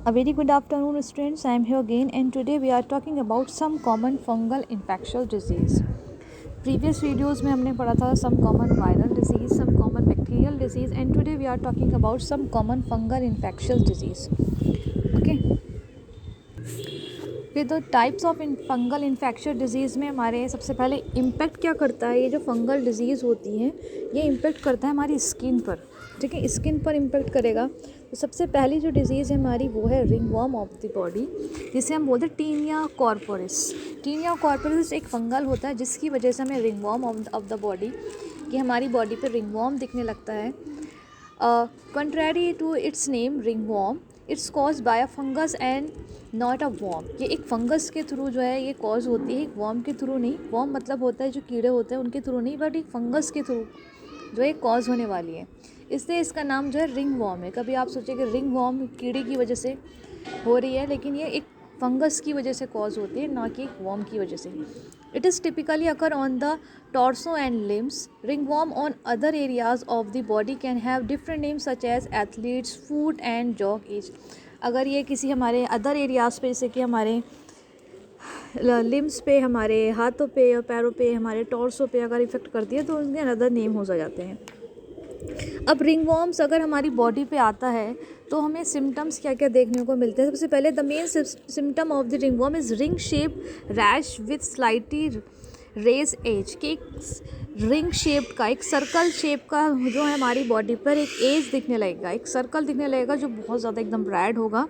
A very good afternoon, students. I am here again, and today we are talking about some common fungal infectious disease. Previous videos में हमने पढ़ा था some common viral disease, some common bacterial disease, and today we are talking about some common fungal infectious disease. Okay. तो types of fungal infection disease में हमारे सबसे पहले impact क्या करता है, ये जो फंगल डिजीज़ होती हैं ये इम्पेक्ट करता है हमारी स्किन पर. ठीक है, स्किन पर इम्पेक्ट करेगा. तो सबसे पहली जो डिज़ीज़ है हमारी वो है रिंगवॉर्म ऑफ द बॉडी, जिसे हम बोलते हैं टीनिया कॉर्पोरिस. टीनिया कॉर्पोरिस एक फंगल होता है जिसकी वजह से हमें रिंगवॉर्म ऑफ द बॉडी, कि हमारी बॉडी पर रिंगवॉर्म दिखने लगता है. Contrary to its name ringworm, it's cause by a fungus and not a worm. ये एक फंगस के थ्रू जो है ये कॉज होती है, एक वॉर्म के थ्रू नहीं. वॉर्म मतलब होता है जो कीड़े होते हैं उनके थ्रू नहीं, बट एक फंगस के थ्रू जो है कॉज होने वाली है. इसलिए इसका नाम जो है रिंग वॉर्म है. कभी आप सोचिए कि रिंग वॉर्म कीड़े की वजह से हो रही है, लेकिन ये एक फंगस की वजह से कॉज होती है, ना कि एक वॉर्म की वजह से. It is typically occur on the torso and limbs. Ringworm on other areas of the body can have different names such as athlete's foot and jog itch. अगर ये किसी हमारे अदर एरियाज़ पे, जैसे कि हमारे लिम्स पे, हमारे हाथों पे और पैरों पे, हमारे टॉर्सो पे अगर इफेक्ट करती है तो उनके अदर नेम हो जाते हैं. अब रिंगवॉर्म्स अगर हमारी बॉडी पे आता है तो हमें सिम्टम्स क्या क्या देखने को मिलते हैं. सबसे पहले the main symptom of the ringworm is ring shape rash with slightly raised edge. के एक रिंग शेप का, एक सर्कल शेप का जो है हमारी बॉडी पर एक एज दिखने लगेगा, एक सर्कल दिखने लगेगा जो बहुत ज़्यादा एकदम रेड होगा.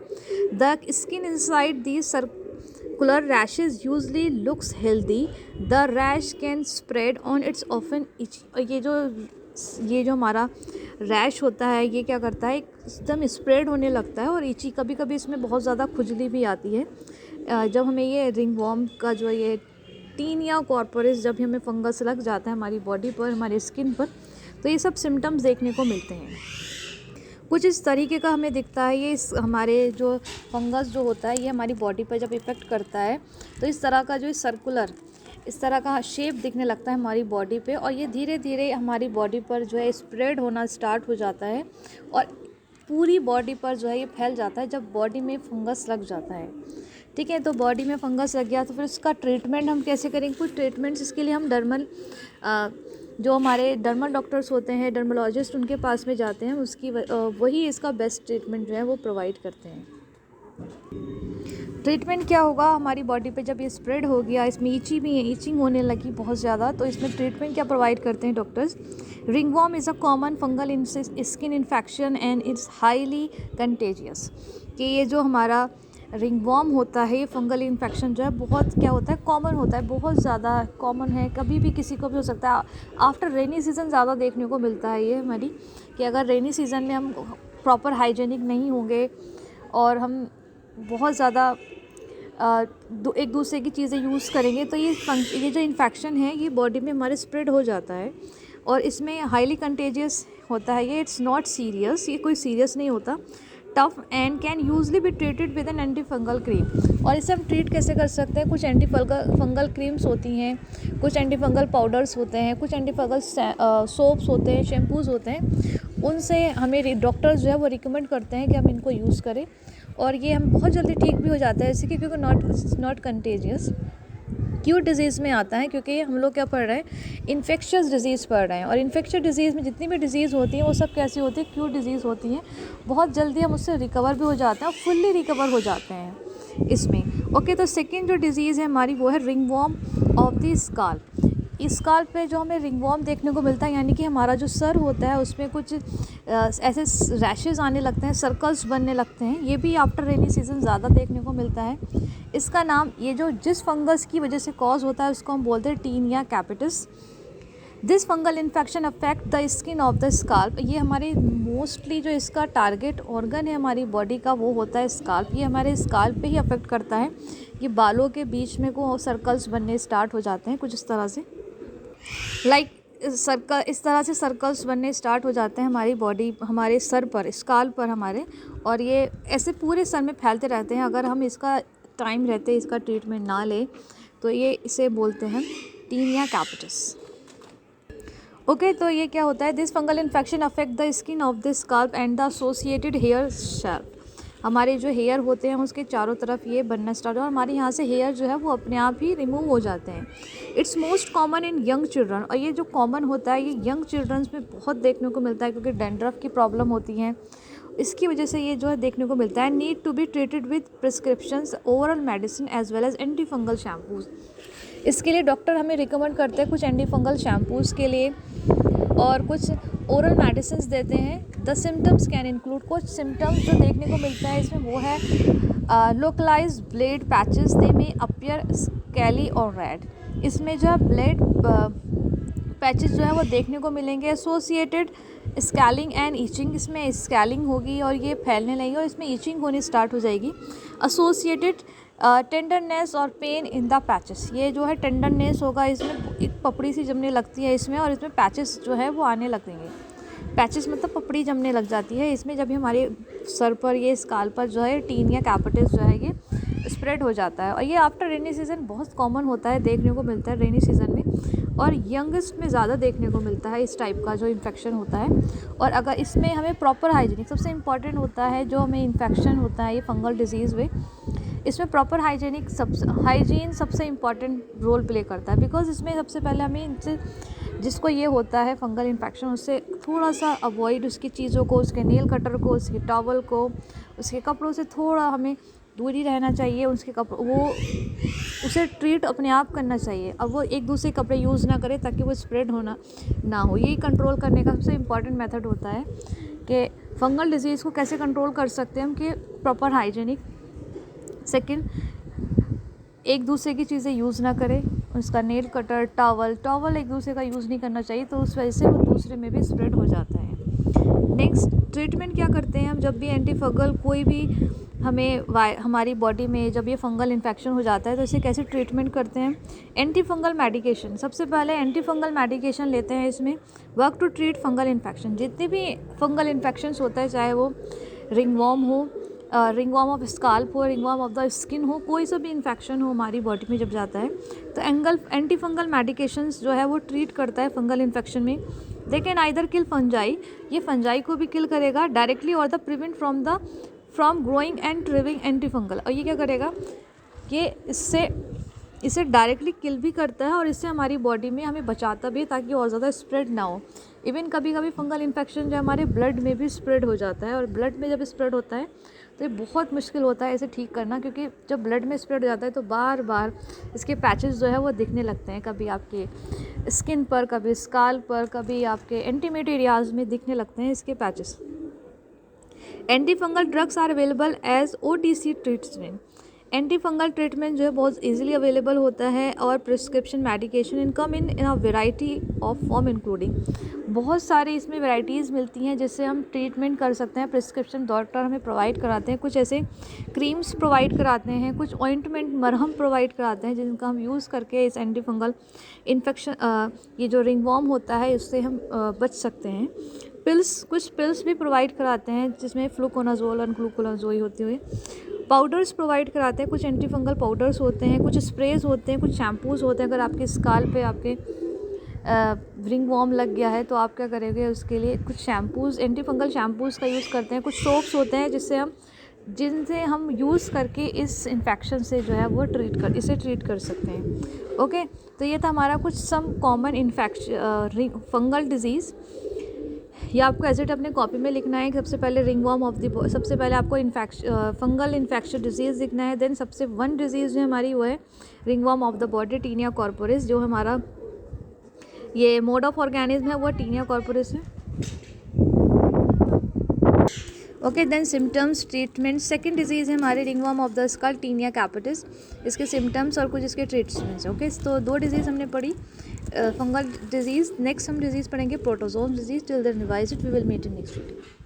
The skin inside the circular rashes usually looks healthy. The rash can spread on it's often itchy. ये जो हमारा रैश होता है ये क्या करता है, एकदम स्प्रेड होने लगता है और इची. कभी कभी इसमें बहुत ज़्यादा खुजली भी आती है. जब हमें ये रिंगवॉर्म का जो ये टीनिया कॉर्पोरिस, जब हमें फंगस लग जाता है हमारी बॉडी पर, हमारी स्किन पर, तो ये सब सिम्टम्स देखने को मिलते हैं. कुछ इस तरीके का हमें दिखता है. ये हमारे जो फंगस जो होता है ये हमारी बॉडी पर जब इफ़ेक्ट करता है तो इस तरह का जो सर्कुलर, इस तरह का शेप दिखने लगता है हमारी बॉडी पे, और ये धीरे धीरे हमारी बॉडी पर जो है स्प्रेड होना स्टार्ट हो जाता है और पूरी बॉडी पर जो है ये फैल जाता है जब बॉडी में फंगस लग जाता है. ठीक है, तो बॉडी में फंगस लग गया तो फिर उसका ट्रीटमेंट हम कैसे करेंगे. कुछ ट्रीटमेंट्स इसके लिए हम जो हमारे डर्मल डॉक्टर्स होते हैं, डर्मोलॉजिस्ट, उनके पास में जाते हैं. वही इसका बेस्ट ट्रीटमेंट जो है वो प्रोवाइड करते हैं. ट्रीटमेंट क्या होगा हमारी बॉडी पे जब ये स्प्रेड हो गया, इसमें ईची भी है, ईचिंग होने लगी बहुत ज़्यादा, तो इसमें ट्रीटमेंट क्या प्रोवाइड करते हैं doctors. Ringworm is a common fungal skin infection and it's highly contagious. कि ये जो हमारा रिंगवॉर्म होता है, ये फंगल इन्फेक्शन जो है बहुत क्या होता है, कॉमन होता है, बहुत ज़्यादा कॉमन है. कभी भी किसी को भी हो सकता है. आफ्टर रेनी सीज़न ज़्यादा देखने को मिलता है ये हमारी, कि अगर रेनी सीज़न में हम प्रॉपर हाइजीनिक नहीं होंगे और हम बहुत ज़्यादा एक दूसरे की चीज़ें यूज़ करेंगे तो ये जो इन्फेक्शन है ये बॉडी में हमारे स्प्रेड हो जाता है और इसमें हाईली कंटेजियस होता है ये. इट्स नॉट सीरियस, ये कोई सीरियस नहीं होता. Tough and can usually B treated with an anti fungal cream. और इसे हम ट्रीट कैसे कर सकते हैं. कुछ एंटी फंगल क्रीम्स होती हैं, कुछ एंटी फंगल पाउडर्स होते हैं, कुछ एंटी फंगल सोप्स होते हैं, शैम्पूज़ होते हैं. उनसे हमें डॉक्टर्स जो है वो रिकमेंड करते हैं कि हम इनको यूज़ करें और ये हम बहुत जल्दी ठीक भी हो जाता है इससे, क्योंकि नॉट कंटेजियस. क्यूट डिज़ीज़ में आता है क्योंकि हम लोग क्या पढ़ रहे हैं, इन्फेक्शियस डिज़ीज़ पढ़ रहे हैं. और इन्फेक्शियस डिज़ीज़ में जितनी भी डिज़ीज़ होती हैं वो सब कैसी होती है, क्यूट डिज़ीज़ होती हैं. बहुत जल्दी हम उससे रिकवर भी हो जाते हैं और फुल्ली रिकवर हो जाते हैं इसमें. ओके, तो सेकेंड जो डिज़ीज़ है हमारी वो है ringworm of the scalp. Scalp पे जो हमें रिंगवॉर्म देखने को मिलता है, यानी कि हमारा जो सर होता है उसमें कुछ ऐसे रैशेज़ आने लगते हैं, सर्कल्स बनने लगते हैं. ये भी आफ्टर रेनी सीज़न ज़्यादा देखने को मिलता है. इसका नाम, ये जो जिस फंगस की वजह से कॉज होता है उसको हम बोलते हैं tinea capitis. This fungal infection affect the skin of the scalp. ये हमारे मोस्टली जो इसका टारगेट ऑर्गन है हमारी बॉडी का वो होता है स्काल्प. ये हमारे स्काल्प पे ही अफेक्ट करता है. ये बालों के बीच में को सर्कल्स बनने स्टार्ट हो जाते हैं कुछ इस तरह से, सर्कल, इस तरह से सर्कल्स बनने स्टार्ट हो जाते हैं हमारी बॉडी, हमारे सर पर, स्काल्प पर हमारे. और ये ऐसे पूरे सर में फैलते रहते हैं. अगर हम इसका टाइम रहते इसका ट्रीटमेंट ना लें तो ये इसे बोलते हैं टीनिया कैपिटिस. ओके, तो ये क्या होता है, this fungal infection affect the skin of the scalp and the associated hair शेल्फ. हमारे जो हेयर होते हैं उसके चारों तरफ ये बनना स्टार्ट हो और हमारे यहाँ से हेयर जो है वो अपने आप ही रिमूव हो जाते हैं। It's most common in young children, और ये जो कॉमन होता है ये यंग चिल्ड्रंस में बहुत देखने को मिलता है क्योंकि डैंड्रफ की प्रॉब्लम होती है, इसकी वजह से ये जो है देखने को मिलता है। Need to be treated with prescriptions oral medicine as well as anti fungal shampoos. इसके लिए डॉक्टर हमें रिकमेंड करते हैं कुछ एंटी फंगल शैम्पूज़ के लिए और कुछ ओरल मेडिसिन देते हैं। द सिम्टम्स कैन इंक्लूड, कुछ सिम्टम्स जो देखने को मिलता है इसमें वो है लोकलाइज ब्लेड पैचेस, दे में अपीयर स्कैली और रेड। इसमें जो है ब्लेड पैचेस जो है वो देखने को मिलेंगे। एसोसिएटेड स्कैलिंग एंड ईचिंग, इसमें स्कैलिंग होगी और ये फैलने लगेगी और इसमें ईचिंग होनी स्टार्ट हो जाएगी। एसोसिएटेड टेंडरनेस और पेन इन द पैचेस, ये जो है टेंडरनेस होगा, इसमें एक पपड़ी सी जमने लगती है इसमें और इसमें पैचेस जो है वो आने लगेंगे। पैचेस मतलब पपड़ी जमने लग जाती है इसमें जब हमारे सर पर ये स्काल पर जो है टीनिया कैपिटिस जो है ये स्प्रेड हो जाता है। और ये आफ्टर रेनी सीज़न बहुत कॉमन होता है, देखने को मिलता है रेनी सीज़न में और यंगेस्ट में ज़्यादा देखने को मिलता है इस टाइप का जो इन्फेक्शन होता है। और अगर इसमें हमें प्रॉपर हाइजीनिक सबसे इम्पॉर्टेंट होता है, जो हमें इन्फेक्शन होता है ये फंगल डिजीज़ में, इसमें प्रॉपर हाइजीन सबसे इम्पॉर्टेंट रोल प्ले करता है। बिकॉज इसमें सबसे पहले हमें इनसे जिसको ये होता है फंगल इन्फेक्शन उससे थोड़ा सा अवॉइड, उसकी चीज़ों को, उसके नेल कटर को, उसके टॉवल को, उसके कपड़ों से थोड़ा हमें दूरी रहना चाहिए। उसके वो उसे ट्रीट अपने आप करना चाहिए। अब वो एक दूसरे कपड़े यूज़ ना करे ताकि वो स्प्रेड होना ना हो। यही कंट्रोल करने का सबसे इम्पॉर्टेंट मेथड होता है कि फंगल डिजीज़ को कैसे कंट्रोल कर सकते हैं हम, कि प्रॉपर हाइजीनिक। सेकंड, एक दूसरे की चीज़ें यूज़ ना करें, उसका नेल कटर, टॉवल एक दूसरे का यूज़ नहीं करना चाहिए, तो उस वजह से वो दूसरे में भी स्प्रेड हो जाता है। नेक्स्ट, ट्रीटमेंट क्या करते हैं हम जब भी एंटी फंगल कोई भी हमें हमारी बॉडी में जब ये फंगल इन्फेक्शन हो जाता है तो इसे कैसे ट्रीटमेंट करते हैं। एंटी फंगल मेडिकेशन, सबसे पहले एंटी फंगल मेडिकेशन लेते हैं। इसमें work to treat fungal infection, जितने भी फंगल इन्फेक्शंस होता है, चाहे वो रिंगवॉर्म हो, रिंगवॉर्म ऑफ स्काल्प हो, रिंगवॉर्म ऑफ द स्किन हो, कोई सा भी इन्फेक्शन हो हमारी बॉडी में जब जाता है तो एंटी फंगल मेडिकेशंस जो है वो ट्रीट करता है फंगल इन्फेक्शन में। They can either kill fungi, ये फंजाई को भी किल करेगा डायरेक्टली, और the prevent from growing and thriving anti fungal. और ये क्या करेगा, ये इसे डायरेक्टली किल भी करता है और इससे हमारी बॉडी में हमें बचाता भी है ताकि और ज़्यादा स्प्रेड ना हो। इवन कभी कभी फंगल इन्फेक्शन जो हमारे ब्लड में भी स्प्रेड हो जाता है, और ब्लड में जब स्प्रेड होता है तो ये बहुत मुश्किल होता है इसे ठीक करना, क्योंकि जब ब्लड में स्प्रेड हो जाता है तो बार बार इसके पैचेस जो है वो दिखने लगते हैं, कभी आपके स्किन पर, कभी स्काल पर, कभी आपके इंटीमेट एरियाज़ में दिखने लगते हैं इसके patches. Anti fungal drugs are available as OTC treatment. Anti fungal treatment जो है बहुत इजीली अवेलेबल होता है, और prescription medication income in a variety of form including, बहुत सारे इसमें वैरायटीज़ मिलती हैं जिससे हम ट्रीटमेंट कर सकते हैं। प्रिस्क्रिप्शन डॉक्टर हमें प्रोवाइड कराते हैं, कुछ ऐसे क्रीम्स प्रोवाइड कराते हैं, कुछ ऑइंटमेंट मरहम प्रोवाइड कराते हैं जिनका हम यूज़ करके इस एंटी फंगल इन्फेक्शन ये जो रिंगवॉर्म होता है उससे हम बच सकते हैं। कुछ पिल्स भी प्रोवाइड कराते हैं जिसमें फ्लूकोनाजोल और ग्लूकोनाजोल होते हुए। पाउडर्स प्रोवाइड कराते हैं, कुछ एंटी फंगल पाउडर्स होते हैं, कुछ स्प्रेज होते हैं, कुछ शैम्पूज़ होते हैं। अगर आपके स्काल पे आपके रिंगवॉर्म लग गया है तो आप क्या करेंगे, उसके लिए कुछ शैम्पूज़, एंटी फंगल शैम्पूज़ का यूज़ करते हैं। कुछ सोप्स होते हैं जिनसे हम यूज़ करके इस इन्फेक्शन से जो है वो इसे ट्रीट कर सकते हैं। ओके, तो ये था हमारा कुछ सम कॉमन फंगल डिजीज़। ये आपको एज अपने कॉपी में लिखना है। सबसे पहले रिंगवॉर्म ऑफ द, सबसे पहले आपको फंगल इन्फेक्शन डिजीज़ लिखना है। देन सबसे वन डिजीज़ जो हमारी वो है ringworm of the body, tinea corporis. जो हमारा ये मोड ऑफ ऑर्गेनिज्म है वो टीनिया कॉर्पोरिस है। Okay, then symptoms, treatment. Second disease है हमारे ringworm of the skull, tinea capitis. इसके सिम्टम्स और कुछ इसके ट्रीटमेंट्स। ओके, तो 2 डिजीज़ हमने पढ़ी फंगल डिजीज़। नेक्स्ट हम डिजीज़ पढ़ेंगे protozoan disease. Till then revise it, we will meet in next video.